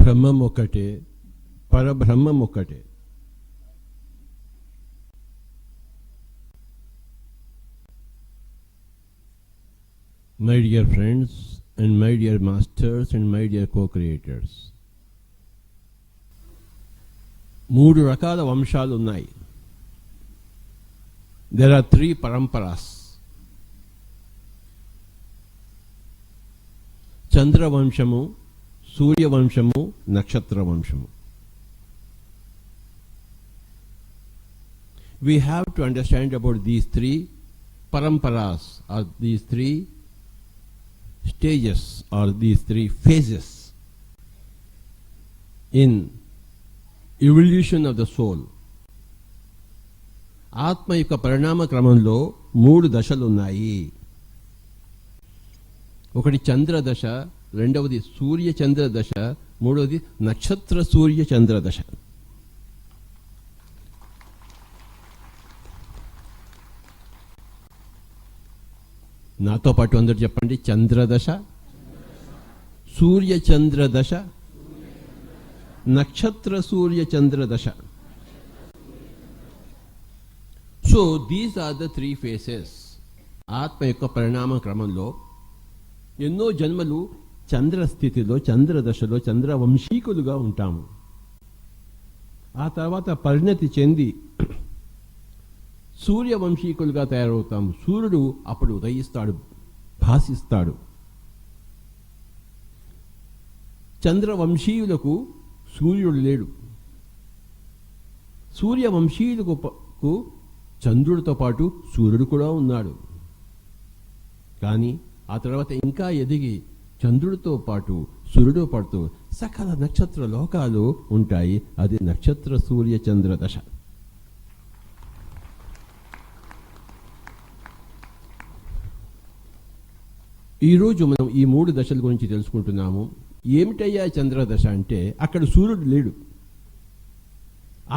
బ్రహ్మం ఒక్కటే, పరబ్రహ్మం ఒక్కటే. My dear friends and my dear masters and my dear co-creators, 3 రకాల వంశాలు ఉన్నాయి. There are 3 paramparas. చంద్రవంశము, సూర్యవంశము, నక్షత్ర వంశము. We have to understand about these 3 paramparas, or these 3 stages, or these 3 phases in evolution of the soul. ఆత్మ యొక్క పరిణామ క్రమంలో 3 దశలు ఉన్నాయి. ఒకటి చంద్ర దశ, రెండవది సూర్య చంద్ర దశ, మూడవది నక్షత్ర సూర్య చంద్ర దశ. నాతో పాటు అందరూ చెప్పండి. చంద్రదశ, సూర్య చంద్ర దశ, నక్షత్ర సూర్య చంద్ర దశ. So these are the 3 phases. ఆత్మ యొక్క పరిణామ క్రమంలో ఎన్నో జన్మలు చంద్రస్థితిలో, చంద్రదశలో, చంద్రవంశీకులుగా ఉంటాము. ఆ తర్వాత పరిణతి చెంది సూర్యవంశీకులుగా తయారవుతాము. సూర్యుడు అప్పుడు ఉదయిస్తాడు, భాసిస్తాడు. చంద్రవంశీయులకు సూర్యుడు లేడు. సూర్యవంశీయులకు చంద్రుడితో పాటు సూర్యుడు కూడా ఉన్నాడు. కానీ ఆ తర్వాత ఇంకా ఎదిగి చంద్రుడితో పాటు సూర్యుడితో పాటు సకల నక్షత్ర లోకాలు ఉంటాయి. అది నక్షత్ర సూర్య చంద్ర దశ. ఈరోజు మనం ఈ 3 దశల గురించి తెలుసుకుంటున్నాము. ఏమిటయ్యా చంద్రదశ అంటే, అక్కడ సూర్యుడు లేడు.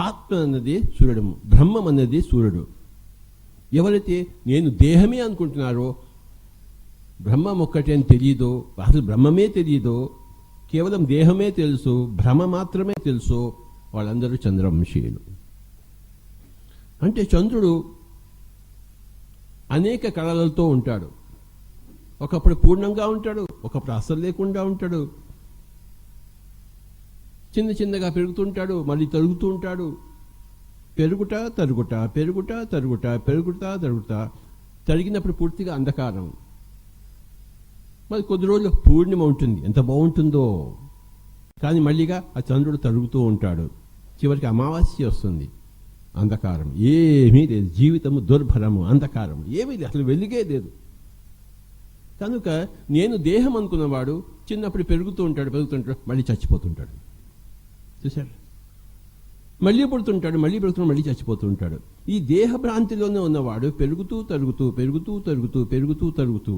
ఆత్మ అన్నది సూర్యుడు, బ్రహ్మం అన్నది సూర్యుడు. ఎవరైతే నేను దేహమే అనుకుంటున్నారో, బ్రహ్మం ఒక్కటే అని తెలియదో, అసలు బ్రహ్మమే తెలియదో, కేవలం దేహమే తెలుసు, భ్రమ మాత్రమే తెలుసు, వాళ్ళందరూ చంద్రవంశీయులు. అంటే చంద్రుడు అనేక కళలతో ఉంటాడు. ఒకప్పుడు పూర్ణంగా ఉంటాడు, ఒకప్పుడు అసలు లేకుండా ఉంటాడు. చిన్న చిన్నగా పెరుగుతుంటాడు, మళ్ళీ తరుగుతూ ఉంటాడు. పెరుగుట తరుగుట, పెరుగుట తరుగుట, పెరుగుట తరుగుట. తరిగినప్పుడు పూర్తిగా అంధకారం. మరి కొద్ది రోజులు పూర్ణిమ ఉంటుంది, ఎంత బాగుంటుందో. కానీ మళ్ళీగా ఆ చంద్రుడు తరుగుతూ ఉంటాడు. చివరికి అమావాస్య వస్తుంది, అంధకారం. ఏమీ లేదు, జీవితము దుర్భరము, అంధకారం, ఏమీ లేదు, అసలు వెలుగే లేదు. కనుక నేను దేహం అనుకున్నవాడు చిన్నప్పుడు పెరుగుతుంటాడు, మళ్ళీ చచ్చిపోతుంటాడు. చూశారు? మళ్ళీ పుడుతుంటాడు, మళ్ళీ పెరుగుతున్నాడు, మళ్ళీ చచ్చిపోతుంటాడు. ఈ దేహ భ్రాంతిలోనే ఉన్నవాడు పెరుగుతూ తరుగుతూ, పెరుగుతూ తరుగుతూ, పెరుగుతూ తరుగుతూ,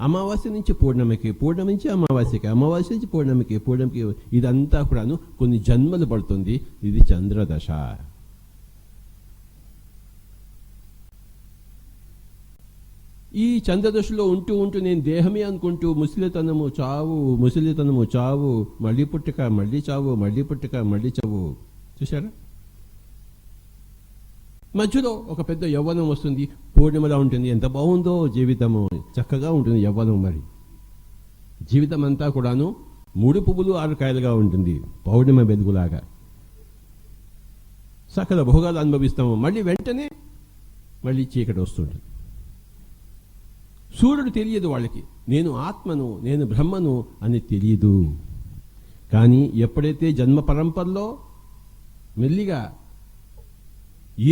అమావాస్య నుంచి పూర్ణమికి, పూర్ణమి నుంచి అమావాస్యకి, అమావాస్య నుంచి పూర్ణమికి, పూర్ణమికి, ఇదంతా కూడాను కొన్ని జన్మలు పడుతుంది. ఇది చంద్రదశ. ఈ చంద్రదశలో ఉంటూ ఉంటూ నేను దేహమే అనుకుంటూ ముసలితనము చావు, ముసలితనము చావు, మళ్ళీ పుట్టుక, మళ్ళీ చావు, మళ్ళీ పుట్టుక, మళ్ళీ చావు. చూశారా? మధ్యలో ఒక పెద్ద యవ్వనం వస్తుంది, పూర్ణిమలా ఉంటుంది, ఎంత బాగుందో జీవితము, చక్కగా ఉంటుంది యవ్వనం. మరి జీవితం అంతా కూడాను 3 పువ్వులు 6 కాయలుగా ఉంటుంది, పౌర్ణిమ వెలుగులాగా. సకల భోగాలు అనుభవిస్తాము. మళ్ళీ వెంటనే మళ్ళీ చీకటి వస్తుంటుంది. సూర్యుడు తెలియదు వాళ్ళకి, నేను ఆత్మను, నేను బ్రహ్మను అని తెలియదు. కానీ ఎప్పుడైతే జన్మ పరంపరలో మెల్లిగా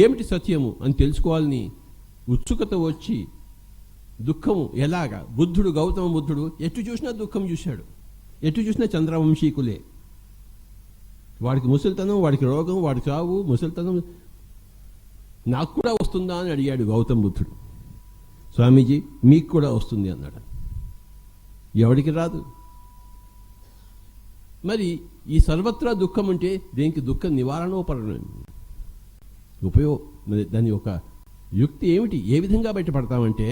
ఏమిటి సత్యము అని తెలుసుకోవాలని ఉత్సుకత వచ్చి, దుఃఖము ఎలాగా, బుద్ధుడు, గౌతమ బుద్ధుడు ఎటు చూసినా దుఃఖం చూశాడు, ఎటు చూసినా చంద్రవంశీకులే. వాడికి ముసలితనం, వాడికి రోగం, వాడికి చావు, ముసలితనం. నాకు కూడా వస్తుందా అని అడిగాడు గౌతమ బుద్ధుడు. స్వామీజీ మీకు కూడా వస్తుంది అన్నాడు. ఎవడికి రాదు? మరి ఈ సర్వత్రా దుఃఖం అంటే దేనికి? దుఃఖ నివారణోపరణం, దాని ఒక యుక్తి ఏమిటి? ఏ విధంగా బయటపడతామంటే,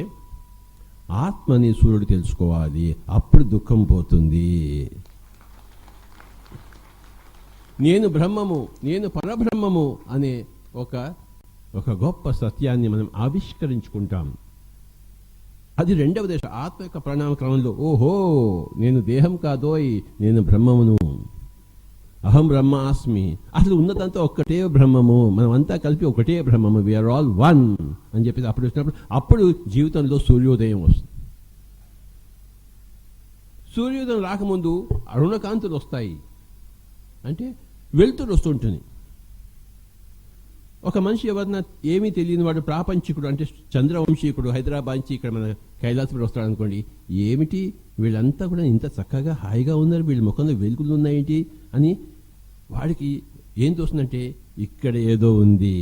ఆత్మని సూర్యుడు తెలుసుకోవాలి, అప్పుడు దుఃఖం పోతుంది. నేను బ్రహ్మము, నేను పరబ్రహ్మము అనే ఒక గొప్ప సత్యాన్ని మనం ఆవిష్కరించుకుంటాం. అది రెండవ దశ. ఆత్మ యొక్క ప్రణామ క్రమంలో ఓహో నేను దేహం కాదోయ్, నేను బ్రహ్మమును, అహం బ్రహ్మాస్మి. అసలు ఉన్నదంతా ఒక్కటే బ్రహ్మము, మనమంతా కలిపి ఒకటే బ్రహ్మము, వీఆర్ ఆల్ వన్ అని చెప్పేసి అప్పుడు వచ్చినప్పుడు అప్పుడు జీవితంలో సూర్యోదయం వస్తుంది. సూర్యోదయం రాకముందు అరుణకాంతులు వస్తాయి, అంటే వెలుతురు వస్తుంటుంది. ఒక మనిషి ఎవరన్నా ఏమీ తెలియని వాడు ప్రాపంచికుడు అంటే చంద్రవంశీకుడు హైదరాబాద్ నుంచి ఇక్కడ మన కైలాసపురం వస్తాడు అనుకోండి, ఏమిటి వీళ్ళంతా కూడా ఇంత చక్కగా హాయిగా ఉన్నారు, వీళ్ళ ముఖంలో వెలుగులు ఉన్నాయేంటి అని వాడికి ఏం తోస్తుందంటే ఇక్కడ ఏదో ఉంది,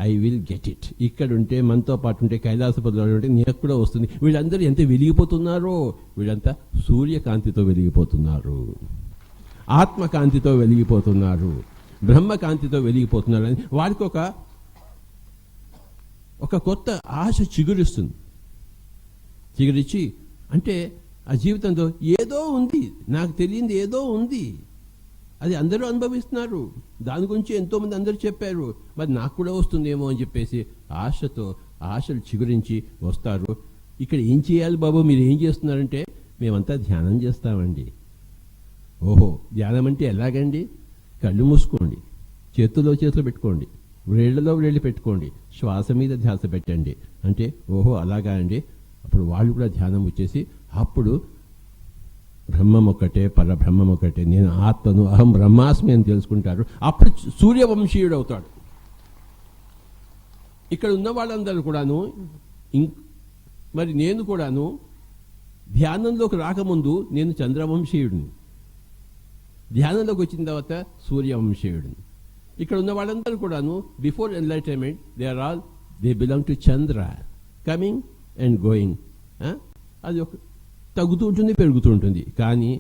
ఐ విల్ గెట్ ఇట్. ఇక్కడ ఉంటే మనతో పాటు ఉంటే కైలాసపురంలో ఉంటే నీకు కూడా వస్తుంది. వీళ్ళందరూ ఎంత వెలిగిపోతున్నారో, వీళ్ళంతా సూర్యకాంతితో వెలిగిపోతున్నారు, ఆత్మకాంతితో వెలిగిపోతున్నారు, బ్రహ్మకాంతితో వెలిగిపోతున్నారు అని వారికి ఒక కొత్త ఆశ చిగురిస్తుంది. చిగురిచ్చి అంటే ఆ జీవితంలో ఏదో ఉంది, నాకు తెలియంది ఏదో ఉంది, అది అందరూ అనుభవిస్తున్నారు, దాని గురించి ఎంతోమంది అందరూ చెప్పారు, మరి నాకు కూడా వస్తుందేమో అని చెప్పేసి ఆశలు చిగురించి వస్తారు. ఇక్కడ ఏం చేయాలి బాబు, మీరు ఏం చేస్తున్నారంటే మేమంతా ధ్యానం చేస్తామండి. ఓహో ధ్యానం అంటే ఎలాగండి? కళ్ళు మూసుకోండి, చేతుల్లో పెట్టుకోండి, వేళ్లలో వేళ్ళు పెట్టుకోండి, శ్వాస మీద ధ్యాస పెట్టండి అంటే ఓహో అలాగా అండి. అప్పుడు వాళ్ళు కూడా ధ్యానం వచ్చేసి అప్పుడు బ్రహ్మం ఒక్కటే, పరబ్రహ్మం ఒక్కటే, నేను ఆత్మను, అహం బ్రహ్మాస్మి అని తెలుసుకుంటారు. అప్పుడు సూర్యవంశీయుడు అవుతాడు. ఇక్కడ ఉన్న వాళ్ళందరూ కూడాను మరి నేను కూడాను ధ్యానంలోకి రాకముందు నేను చంద్రవంశీయుడిని, ధ్యానంలోకి వచ్చిన తర్వాత సూర్యవంశీయుడిని. ఇక్కడ ఉన్న వాళ్ళందరూ కూడాను before enlightenment they belong to Chandra, coming and going. అది ఒక తగ్గుతూ ఉంటుంది, పెరుగుతూ ఉంటుంది. కానీ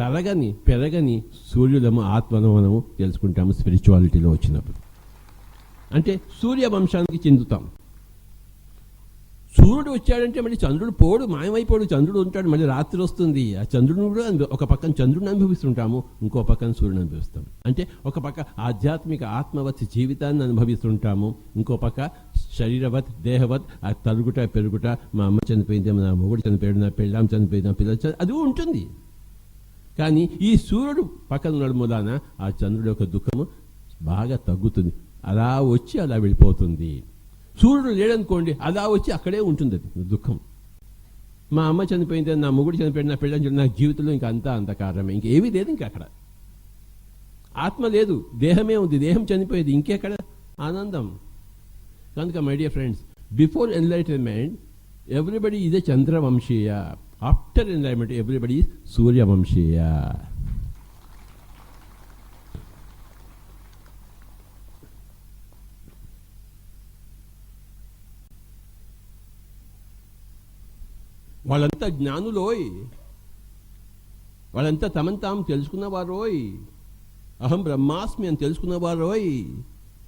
తరగని పెరగని సూర్యులము ఆత్మను మనము తెలుసుకుంటాము స్పిరిచువాలిటీలో వచ్చినప్పుడు. అంటే సూర్యవంశానికి చెందుతాం. సూర్యుడు వచ్చాడంటే మళ్ళీ చంద్రుడు పోడు, మాయమైపోడు, చంద్రుడు ఉంటాడు, మళ్ళీ రాత్రి వస్తుంది. ఆ చంద్రుడిని కూడా ఒక పక్కన చంద్రుడిని అనుభవిస్తుంటాము, ఇంకో పక్కన సూర్యుని అనుభవిస్తాం. అంటే ఒక పక్క ఆధ్యాత్మిక ఆత్మవత్ జీవితాన్ని అనుభవిస్తుంటాము, ఇంకో పక్క శరీరవత్ దేహవత్ ఆ తరుగుట పెరుగుట, మా అమ్మ చనిపోయింది, నా మొగుడు చనిపోయాడు, నా పెళ్ళాం చనిపోయింది, నా పిల్లలు అది ఉంటుంది. కానీ ఈ సూర్యుడు పక్కన ఉన్నాడు మూలాన ఆ చంద్రుడి యొక్క దుఃఖము బాగా తగ్గుతుంది, అలా వచ్చి అలా వెళ్ళిపోతుంది. సూర్యుడు లేడనుకోండి, అలా వచ్చి అక్కడే ఉంటుంది అది దుఃఖం. మా అమ్మ చనిపోయింది, నా మొగుడు చనిపోయింది, నా పెళ్ళని నా జీవితంలో ఇంకా అంతా అంధకారమే, ఇంకేమీ లేదు. ఇంకా అక్కడ ఆత్మ లేదు, దేహమే ఉంది, దేహం చనిపోయేది, ఇంకెక్కడ ఆనందం. కనుక my dear friends, before enlightenment everybody is a చంద్రవంశీయ, ఆఫ్టర్ ఎన్లైటన్మెంట్ ఎవ్రీబడి ఈజ్ సూర్యవంశీయ. వాళ్ళంతా జ్ఞానులోయ్, వాళ్ళంతా తమను తాము తెలుసుకున్నవారోయ్, అహం బ్రహ్మాస్మి అని తెలుసుకున్నవారోయ్,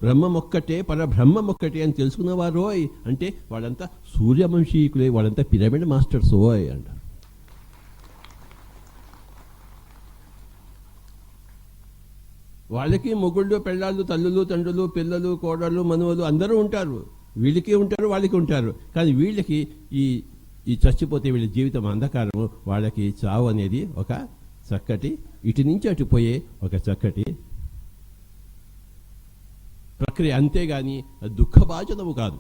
బ్రహ్మం ఒక్కటే పరబ్రహ్మం ఒక్కటే అని తెలుసుకున్నవారోయ్. అంటే వాళ్ళంతా సూర్యవంశీకులే, వాళ్ళంతా పిరమిడ్ మాస్టర్స్ ఓయ్ అంటారు. వాళ్ళకి మొగుళ్ళు పెళ్ళాళ్ళు తల్లులు తండ్రులు పిల్లలు కోడళ్ళు మనువలు అందరూ ఉంటారు, వీళ్ళకి ఉంటారు వాళ్ళకి ఉంటారు. కానీ వీళ్ళకి ఈ చచ్చిపోతే వీళ్ళ జీవితం అంధకారము, వాళ్ళకి చావు అనేది ఒక చక్కటి ఇటు నుంచి అటు పోయే ఒక చక్కటి ప్రక్రియ, అంతేగాని దుఃఖభాజనము కాదు.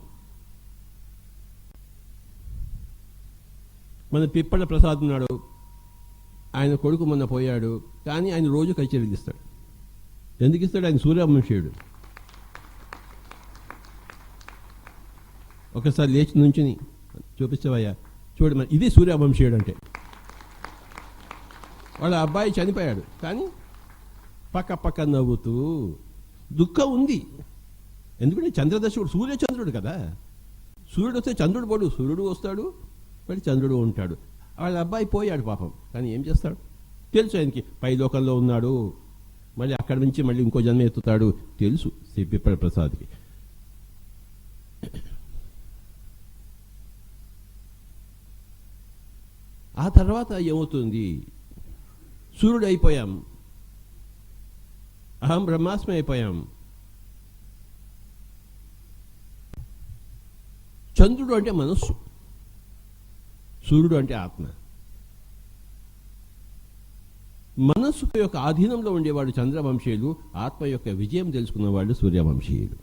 మన పిప్పళ్ళ ప్రసాద్ ఉన్నాడు, ఆయన కొడుకు మొన్న పోయాడు, కానీ ఆయన రోజు కచేరీలు ఇస్తాడు. ఎందుకు ఇస్తాడు? ఆయన సూర్యవంశీయుడు. ఒకసారి లేచి నుంచుని చూపిస్తావయ్యా, చూడు మరి ఇది సూర్యవంశీయుడు అంటే. వాళ్ళ అబ్బాయి చనిపోయాడు, కానీ పక్క నవ్వుతూ దుఃఖం ఉంది. ఎందుకంటే చంద్రదశకుడు సూర్యచంద్రుడు కదా, సూర్యుడు వస్తే చంద్రుడు పోడు, సూర్యుడు వస్తాడు మళ్ళీ చంద్రుడు ఉంటాడు. వాళ్ళ అబ్బాయి పోయాడు పాపం, కానీ ఏం చేస్తాడు? తెలుసు ఆయనకి పై లోకంలో ఉన్నాడు, మళ్ళీ అక్కడి నుంచి మళ్ళీ ఇంకో జన్మ ఎత్తుతాడు తెలుసు పిప్పల ప్రసాద్కి. ఆ తర్వాత ఏమవుతుంది? సూర్యుడు అయిపోయాం, అహం బ్రహ్మాస్మి అయిపోయాం. చంద్రుడు అంటే మనస్సు, సూర్యుడు అంటే ఆత్మ. మనస్సు యొక్క ఆధీనంలో ఉండేవాడు చంద్రవంశీయులు, ఆత్మ యొక్క విజయం తెలుసుకున్న వాళ్ళు సూర్యవంశీయులు.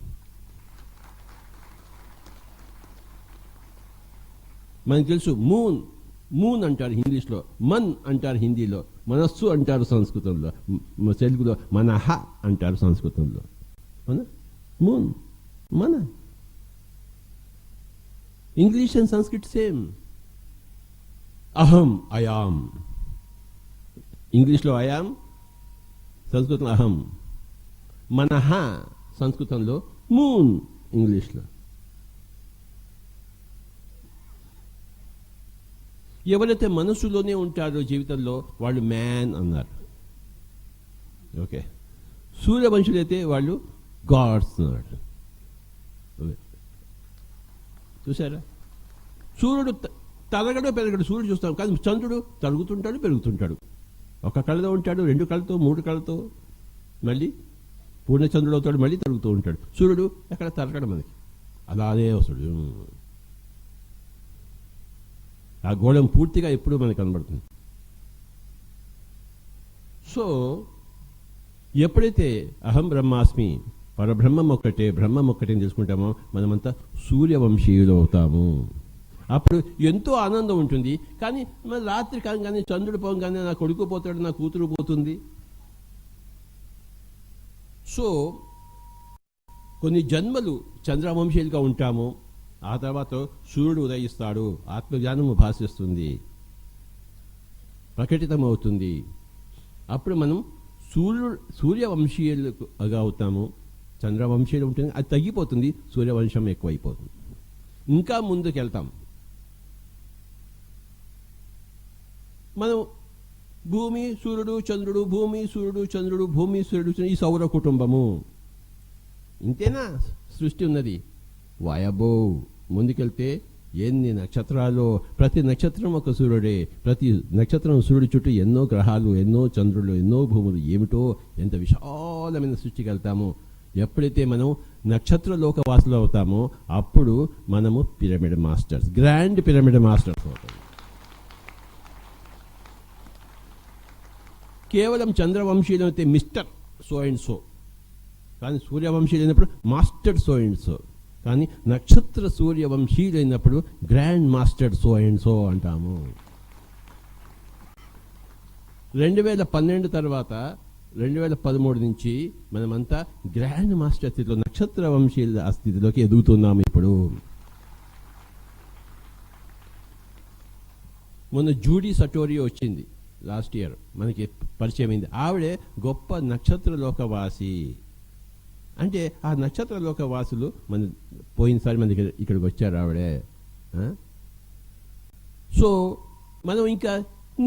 మనకు తెలుసు మూన్, మూన్ అంటారు ఇంగ్లీష్లో, మన్ అంటారు హిందీలో, మనస్సు అంటారు సంస్కృతంలో, తెలుగులో మనహ అంటారు సంస్కృతంలో. మన మూన్, మన. English and Sanskrit same. అహం, అయాం. ఇంగ్లీష్లో అయాం, సంస్కృతంలో అహం. మనహ సంస్కృతంలో, మూన్ ఇంగ్లీష్లో. ఎవరైతే మనసులోనే ఉంటారో జీవితంలో వాళ్ళు మ్యాన్ అన్నారు. ఓకే. సూర్యవంశులైతే వాళ్ళు గాడ్స్ అన్నాడు. చూసారా? సూర్యుడు తరగడో పెరగడు, సూర్యుడు చూస్తాం, కానీ చంద్రుడు తరుగుతుంటాడు, పెరుగుతుంటాడు. ఒక కళ్ళతో ఉంటాడు, రెండు కళ్ళతో, మూడు కళ్ళతో, మళ్ళీ పూర్ణచంద్రుడు అవుతాడు, మళ్ళీ తరుగుతూ ఉంటాడు. సూర్యుడు ఎక్కడ తరగడం మనకి అలానే వస్తాడు. ఆ గోళం పూర్తిగా ఎప్పుడూ మనకు కనబడుతుంది. సో ఎప్పుడైతే అహం బ్రహ్మాస్మి, పరబ్రహ్మం ఒక్కటే, బ్రహ్మం ఒక్కటే అని తెలుసుకుంటామో మనమంతా సూర్యవంశీయులు అవుతాము. అప్పుడు ఎంతో ఆనందం ఉంటుంది. కానీ మన రాత్రి కాగానే చంద్రుడు పోగానే నా కొడుకు పోతాడు, నా కూతురు పోతుంది. సో కొన్ని జన్మలు చంద్రవంశీయులుగా ఉంటాము. ఆ తర్వాత సూర్యుడు ఉదయిస్తాడు, ఆత్మజ్ఞానము భాషిస్తుంది, ప్రకటితమవుతుంది. అప్పుడు మనం సూర్యవంశీయులుగా అవుతాము. చంద్రవంశీయులు ఉంటుంది, అది తగ్గిపోతుంది, సూర్యవంశం ఎక్కువైపోతుంది. ఇంకా ముందుకు వెళ్తాం. మనం భూమి, సూర్యుడు, చంద్రుడు, భూమి, సూర్యుడు, చంద్రుడు, భూమి, సూర్యుడు, ఈ సౌర కుటుంబము. ఇంతేనా సృష్టి ఉన్నది? వాయబో, ముందుకెళ్తే ఎన్ని నక్షత్రాలు, ప్రతి నక్షత్రం ఒక సూర్యుడే, ప్రతి నక్షత్రం సూర్యుడి చుట్టూ ఎన్నో గ్రహాలు, ఎన్నో చంద్రులు, ఎన్నో భూములు, ఏమిటో ఎంత విశాలమైన సృష్టికి వెళ్తాము. ఎప్పుడైతే మనం నక్షత్ర లోకవాసులు అవుతామో అప్పుడు మనము pyramid masters, grand pyramid masters అవుతాము. కేవలం చంద్రవంశీయులు అయితే మిస్టర్ సో అండ్ సో, కానీ సూర్యవంశీయులు అయినప్పుడు మాస్టర్ సో అండ్ సో, కానీ నక్షత్ర సూర్యవంశీయులు అయినప్పుడు grand master so and so అంటాము. 2012 తర్వాత 2013 నుంచి మనమంతా గ్రాండ్ మాస్టర్ స్థితిలో, నక్షత్ర వంశీయుల ఆ స్థితిలోకి ఎదుగుతున్నాము. ఇప్పుడు మొన్న జూడీ సటోరియో వచ్చింది, లాస్ట్ ఇయర్ మనకి పరిచయం అయింది. ఆవిడే గొప్ప నక్షత్ర లోకవాసి. అంటే ఆ నక్షత్ర లోకవాసులు మన పోయినసారి మన ఇక్కడికి వచ్చారు ఆవిడే. సో మనం ఇంకా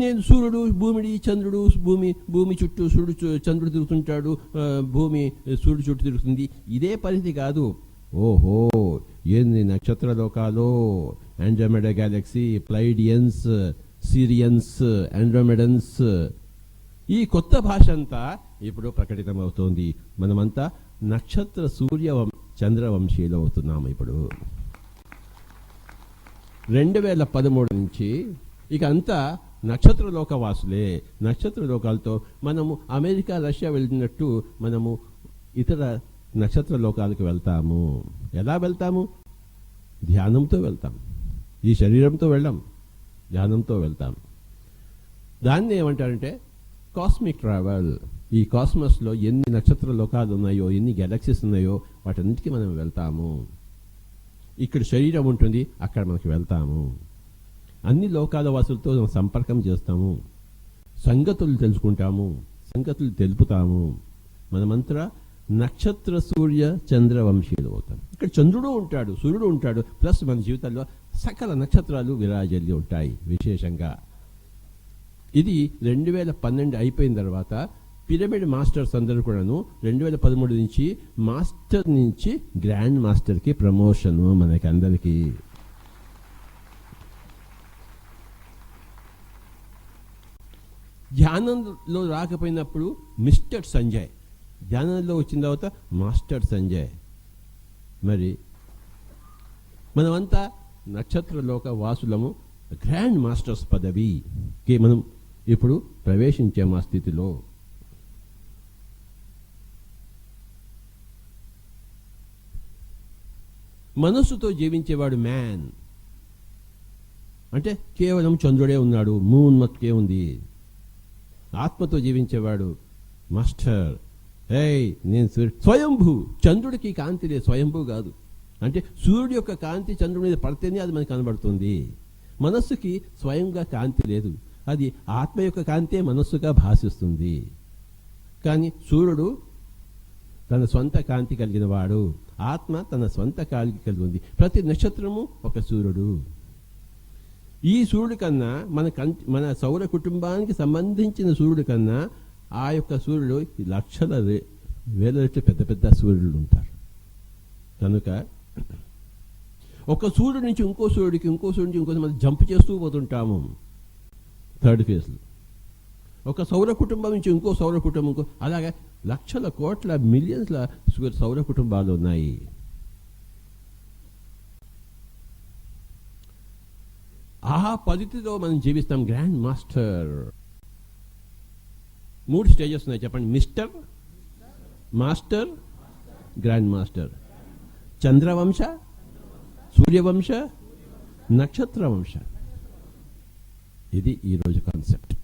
నేను సూర్యుడు, భూమిడి, చంద్రుడు, భూమి చుట్టూ సూర్యుడు, చంద్రుడు తిరుగుతుంటాడు, భూమి సూర్యుడు చుట్టూ తిరుగుతుంది, ఇదే పరిధి కాదు. ఓహో, ఎన్ని నక్షత్ర లోకాలు! ఆండ్రోమెడా గ్యాలక్సీ, ప్లైడియన్స్, సిరియన్స్, ఆండ్రోమెడన్స్, ఈ కొత్త భాష అంతా ఇప్పుడు ప్రకటితమవుతోంది. మనమంతా నక్షత్ర సూర్య చంద్రవంశీయులు అవుతున్నాము. ఇప్పుడు 2013 నుంచి ఇక అంతా నక్షత్ర లోకవాసులే. నక్షత్ర లోకాలతో మనము అమెరికా, రష్యా వెళ్ళినట్టు మనము ఇతర నక్షత్ర లోకాలకు వెళ్తాము. ఎలా వెళ్తాము? ధ్యానంతో వెళ్తాం. ఈ శరీరంతో వెళ్ళాం, ధ్యానంతో వెళ్తాం. దాన్ని ఏమంటారంటే కాస్మిక్ ట్రావెల్. ఈ కాస్మస్లో ఎన్ని నక్షత్ర లోకాలు ఉన్నాయో, ఎన్ని గెలాక్సీస్ ఉన్నాయో వాటన్నిటికీ మనం వెళ్తాము. ఇక్కడ శరీరం ఉంటుంది, అక్కడ మనకి వెళ్తాము. అన్ని లోకాల వాసులతో సంపర్కం చేస్తాము, సంగతులు తెలుసుకుంటాము, సంగతులు తెలుపుతాము. మనమంతా నక్షత్ర సూర్య చంద్రవంశీయులు అవుతాం. ఇక్కడ చంద్రుడు ఉంటాడు, సూర్యుడు ఉంటాడు, ప్లస్ మన జీవితంలో సకల నక్షత్రాలు విరాజల్లి ఉంటాయి విశేషంగా. ఇది 2012 అయిపోయిన తర్వాత పిరమిడ్ మాస్టర్స్ అందరూ కూడాను 2013 నుంచి మాస్టర్ నుంచి గ్రాండ్ మాస్టర్కి ప్రమోషన్ మనకి అందరికీ. ధ్యానంలో రాకపోయినప్పుడు మిస్టర్ సంజయ్, ధ్యానంలో వచ్చిన తర్వాత మాస్టర్ సంజయ్. మరి మనమంతా నక్షత్రలోక వాసులము, గ్రాండ్ మాస్టర్స్ పదవికి మనం ఇప్పుడు ప్రవేశించాము ఆ స్థితిలో. మనస్సుతో జీవించేవాడు మ్యాన్ అంటే కేవలం చంద్రుడే ఉన్నాడు, మూన్ మత్కే ఉంది. ఆత్మతో జీవించేవాడు మాస్టర్. నేను స్వయంభూ. చంద్రుడికి కాంతి లేదు, స్వయంభూ కాదు. అంటే సూర్యుడి యొక్క కాంతి చంద్రుడి మీద పడితేనే అది మనకు కనబడుతుంది. మనస్సుకి స్వయంగా కాంతి లేదు, అది ఆత్మ యొక్క కాంతే మనస్సుగా భాషిస్తుంది. కానీ సూర్యుడు తన స్వంత కాంతి కలిగిన వాడు, ఆత్మ తన స్వంత కాంతి కలిగి ఉంది. ప్రతి నక్షత్రము ఒక సూర్యుడు. ఈ సూర్యుడి కన్నా మన సౌర కుటుంబానికి సంబంధించిన సూర్యుడి కన్నా ఆ యొక్క సూర్యుడు లక్షల వేల రెట్లు పెద్ద పెద్ద సూర్యుడు ఉంటారు. కనుక ఒక సూర్యుడి నుంచి ఇంకో సూర్యుడికి, ఇంకో సూర్యుడి నుంచి ఇంకో మనం జంప్ చేస్తూ పోతుంటాము థర్డ్ ఫేజ్లో. ఒక సౌర కుటుంబం నుంచి ఇంకో సౌర కుటుంబం, అలాగే లక్షల కోట్ల మిలియన్స్ల సౌర కుటుంబాలు ఉన్నాయి. ఆ పద్ధతిలో మనం జీవిస్తాం. గ్రాండ్ మాస్టర్ 3 స్టేజెస్ ఉన్నాయి చెప్పండి. Mister, master, grand master. చంద్రవంశ, సూర్యవంశ, నక్షత్ర వంశ. ఇది ఈరోజు కాన్సెప్ట్.